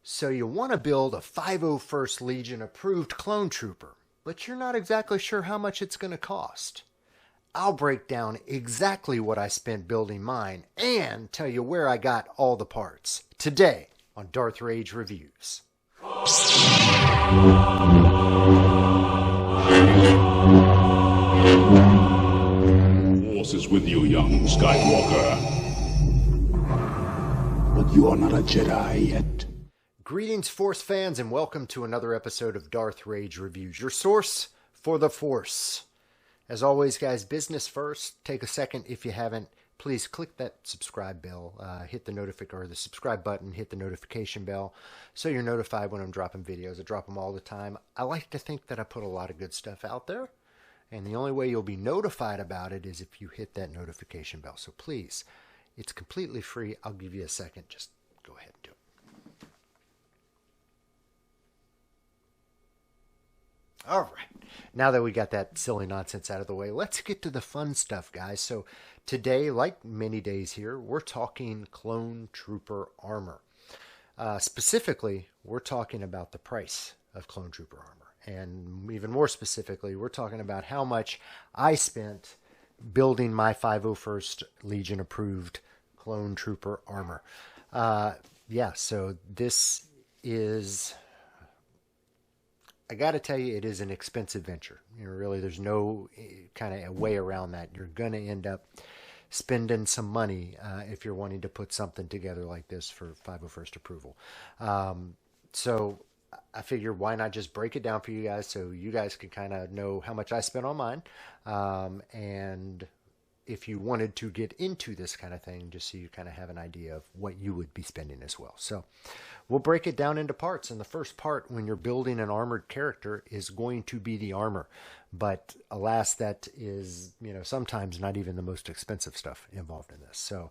So you want to build a 501st Legion approved clone trooper, but you're not exactly sure how much it's going to cost. I'll break down exactly what I spent building mine and tell you where I got all the parts today on Darth Rage Reviews. Force is with you, young Skywalker. But you are not a Jedi yet. Greetings, Force fans, and welcome to another episode of Darth Rage Reviews, your source for the Force. As always, guys, business first. Take a second, if you haven't, please click that subscribe bell, hit the subscribe button, hit the notification bell, so you're notified when I'm dropping videos. I drop them all the time. I like to think that I put a lot of good stuff out there, and the only way you'll be notified about it is if you hit that notification bell. So please, it's completely free. I'll give you a second. Just go ahead and do it. All right, now that we got that silly nonsense out of the way, let's get to the fun stuff, guys. So today, like many days here, we're talking clone trooper armor. Specifically, we're talking about the price of clone trooper armor. And even more specifically, we're talking about how much I spent building my 501st Legion approved clone trooper armor. So this is... I got to tell you, it is an expensive venture. Really, there's no kind of way around that. You're going to end up spending some money if you're wanting to put something together like this for 501st approval. So I figured, why not just break it down for you guys so you guys can kind of know how much I spent on mine. And if you wanted to get into this kind of thing, just so you kind of have an idea of what you would be spending as well. So we'll break it down into parts. And the first part, when you're building an armored character, is going to be the armor. But alas, that is, sometimes not even the most expensive stuff involved in this. So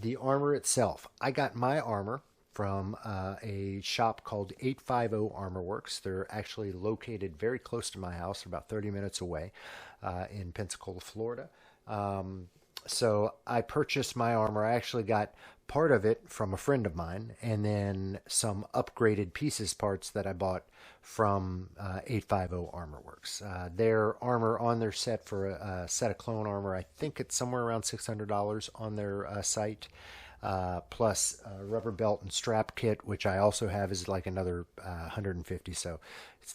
the armor itself, I got my armor from a shop called 850 Armor Works. They're actually located very close to my house, about 30 minutes away in Pensacola, Florida. So I purchased my armor. I actually got part of it from a friend of mine, and then some upgraded pieces parts that I bought from 850 Armor Works. Their armor on their set for a set of clone armor, I think it's somewhere around $600 on their site. Plus a rubber belt and strap kit, which I also have, is like another $150. So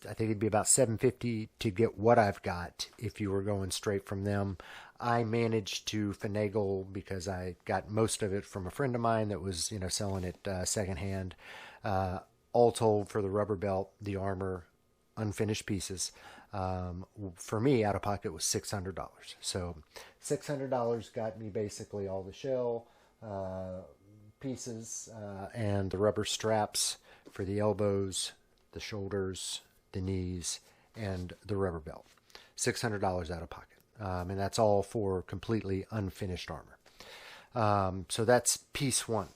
I think it'd be about $750 to get what I've got if you were going straight from them. I managed to finagle, because I got most of it from a friend of mine that was, selling it secondhand. All told, for the rubber belt, the armor, unfinished pieces, for me, out of pocket, was $600. So $600 got me basically all the shell, pieces, and the rubber straps for the elbows, the shoulders, the knees, and the rubber belt. $600 out of pocket. And that's all for completely unfinished armor. So that's piece one.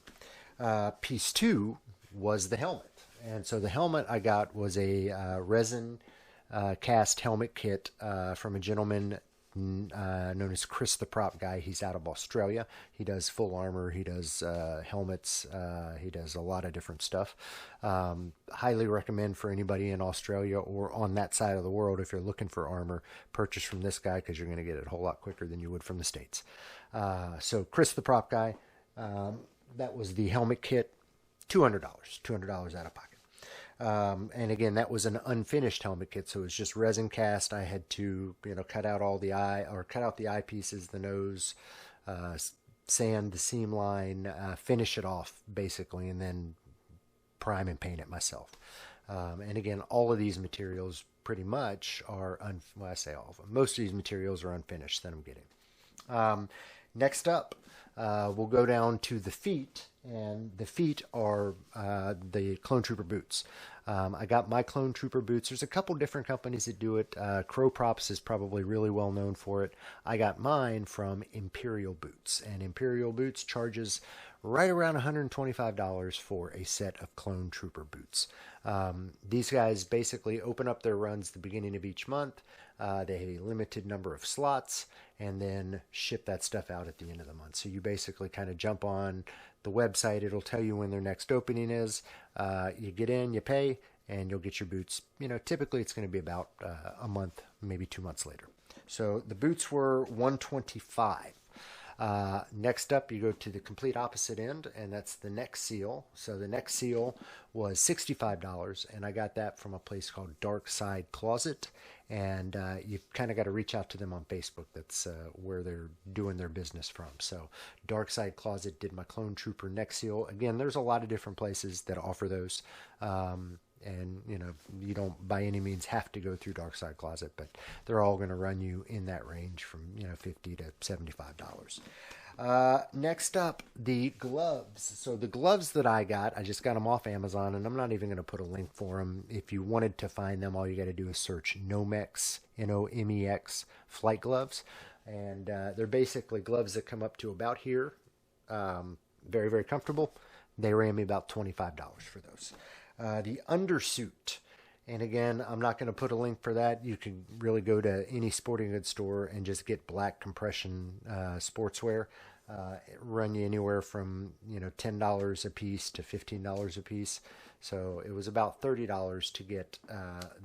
Piece two was the helmet. And so the helmet I got was a resin cast helmet kit from a gentleman known as Chris the Prop Guy. He's out of Australia. He does full armor. He does helmets. He does a lot of different stuff. Highly recommend for anybody in Australia or on that side of the world, if you're looking for armor, purchase from this guy, because you're going to get it a whole lot quicker than you would from the States. So Chris the Prop Guy, that was the helmet kit, $200 out of pocket. And again, that was an unfinished helmet kit, so it was just resin cast. I had to, cut out all the cut out the eyepieces, the nose, sand the seam line, finish it off basically, and then prime and paint it myself. And again, all of these materials pretty much are, I say all of them, most of these materials are unfinished that I'm getting. Next up, we'll go down to the feet, and the feet are the Clone Trooper boots. I got my Clone Trooper boots. There's a couple different companies that do it. Crow Props is probably really well known for it. I got mine from Imperial Boots, and Imperial Boots charges right around $125 for a set of Clone Trooper boots. These guys basically open up their runs the beginning of each month. They have a limited number of slots and then ship that stuff out at the end of the month. So you basically kind of jump on the website. It'll tell you when their next opening is. You get in, you pay, and you'll get your boots. Typically it's going to be about a month, maybe 2 months later. So the boots were $125. Next up, you go to the complete opposite end, and that's the neck seal. So the neck seal was $65, and I got that from a place called Dark Side Closet. And you kind of got to reach out to them on Facebook. That's where they're doing their business from. So Dark Side Closet did my Clone Trooper neck seal. Again, there's a lot of different places that offer those. And you don't by any means have to go through Dark Side Closet, but they're all going to run you in that range from $50 to $75. Next up, the gloves. So the gloves that I just got them off Amazon, and I'm not even going to put a link for them. If you wanted to find them, all you got to do is search Nomex, Nomex flight gloves, and they're basically gloves that come up to about here. Very, very comfortable. They ran me about $25 for those. The undersuit, and again, I'm not going to put a link for that. You can really go to any sporting goods store and just get black compression sportswear. Run you anywhere from $10 a piece to $15 a piece. So it was about $30 to get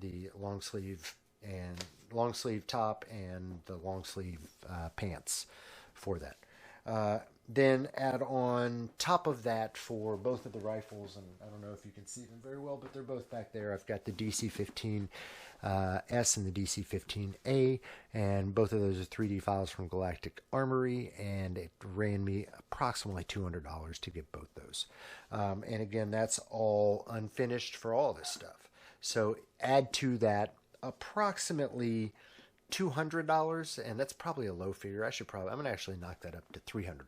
the long sleeve top and the long sleeve pants for that. Then add on top of that for both of the rifles, and I don't know if you can see them very well, but they're both back there. I've got the DC-15 S and the DC-15A, and both of those are 3D files from Galactic Armory, and it ran me approximately $200 to get both those. And again, that's all unfinished for all this stuff. So add to that approximately $200, and that's probably a low figure. I'm going to actually knock that up to $300.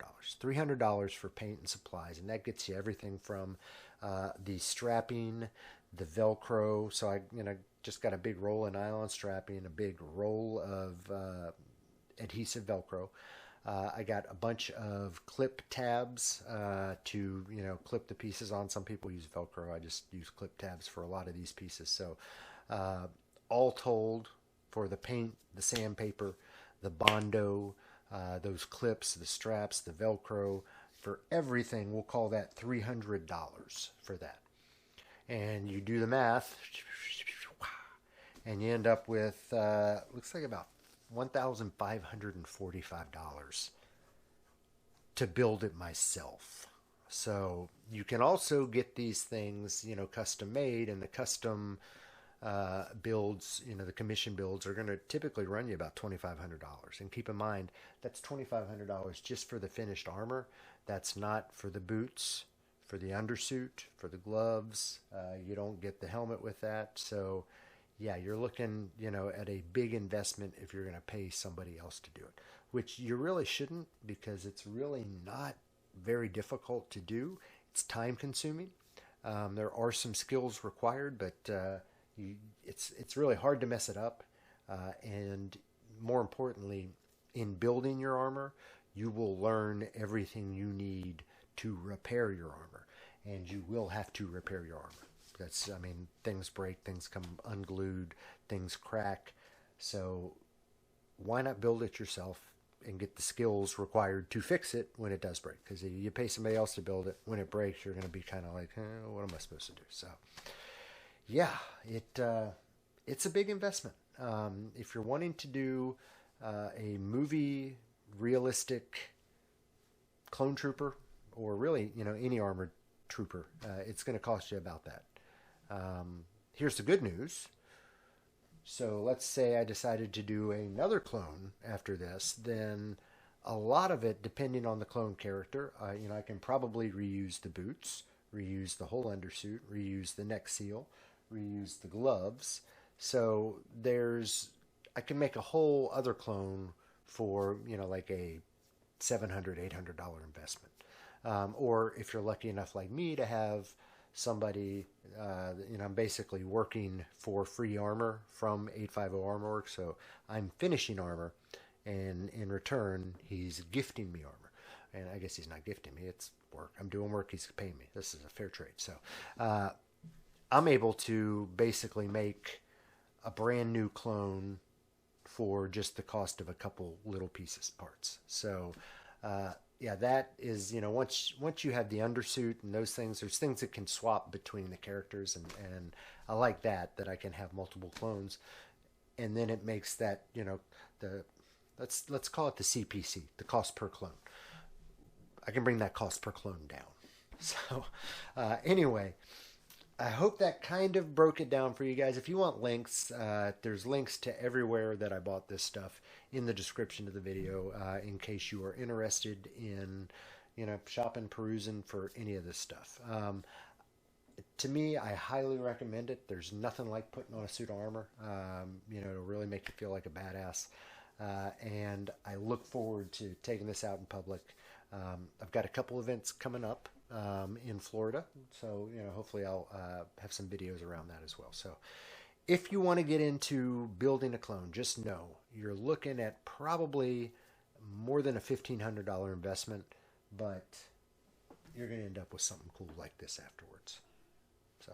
$300 for paint and supplies, and that gets you everything from the strapping, the Velcro. So I just got a big roll of nylon strapping, a big roll of adhesive Velcro. I got a bunch of clip tabs to clip the pieces on. Some people use Velcro. I just use clip tabs for a lot of these pieces. So all told, for the paint, the sandpaper, the Bondo, those clips, the straps, the Velcro, for everything, we'll call that $300 for that. And you do the math, and you end up with, looks like about $1,545 to build it myself. So you can also get these things, custom made, and the custom builds, the commission builds are going to typically run you about $2,500. And keep in mind, that's $2,500 just for the finished armor. That's not for the boots, for the undersuit, for the gloves. You don't get the helmet with that. So yeah, you're looking, at a big investment if you're going to pay somebody else to do it, which you really shouldn't, because it's really not very difficult to do. It's time consuming. There are some skills required, but it's really hard to mess it up, and more importantly, in building your armor, you will learn everything you need to repair your armor, and you will have to repair your armor. Things break, things come unglued, things crack, so why not build it yourself and get the skills required to fix it when it does break? Because if you pay somebody else to build it, when it breaks, you're going to be kind of like, what am I supposed to do? So yeah, it's a big investment. If you're wanting to do a movie realistic clone trooper, or really, any armored trooper, it's going to cost you about that. Here's the good news. So let's say I decided to do another clone after this, then a lot of it, depending on the clone character, I can probably reuse the boots, reuse the whole undersuit, reuse the neck seal, reuse the gloves. So I can make a whole other clone for, like a $700, $800 investment. Or if you're lucky enough like me to have somebody, I'm basically working for free armor from 850 Armorworks. So I'm finishing armor, and in return, he's gifting me armor. and I guess he's not gifting me. It's work. I'm doing work. He's paying me. This is a fair trade. So I'm able to basically make a brand new clone for just the cost of a couple little pieces, parts. So yeah, that is, once you have the undersuit and those things, there's things that can swap between the characters, and I like that I can have multiple clones, and then it makes that, let's call it the CPC, the cost per clone. I can bring that cost per clone down. So anyway, I hope that kind of broke it down for you guys. If you want links, there's links to everywhere that I bought this stuff in the description of the video, in case you are interested in, shopping, perusing for any of this stuff. To me, I highly recommend it. There's nothing like putting on a suit of armor. It'll really make you feel like a badass. And I look forward to taking this out in public. I've got a couple events coming up in Florida, so hopefully I'll have some videos around that as well. So if you want to get into building a clone, just know you're looking at probably more than a $1,500 investment, but you're going to end up with something cool like this afterwards. So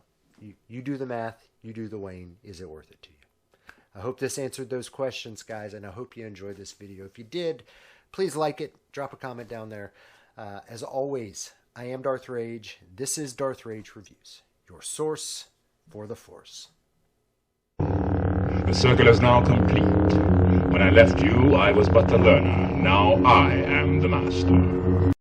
you do the math, you do the weighing. Is it worth it to you? I hope this answered those questions, guys, and I hope you enjoyed this video. If you did, please like it, drop a comment down there. As always, I am Darth Rage. This is Darth Rage Reviews, your source for the Force. The circle is now complete. When I left you, I was but the learner. Now I am the master.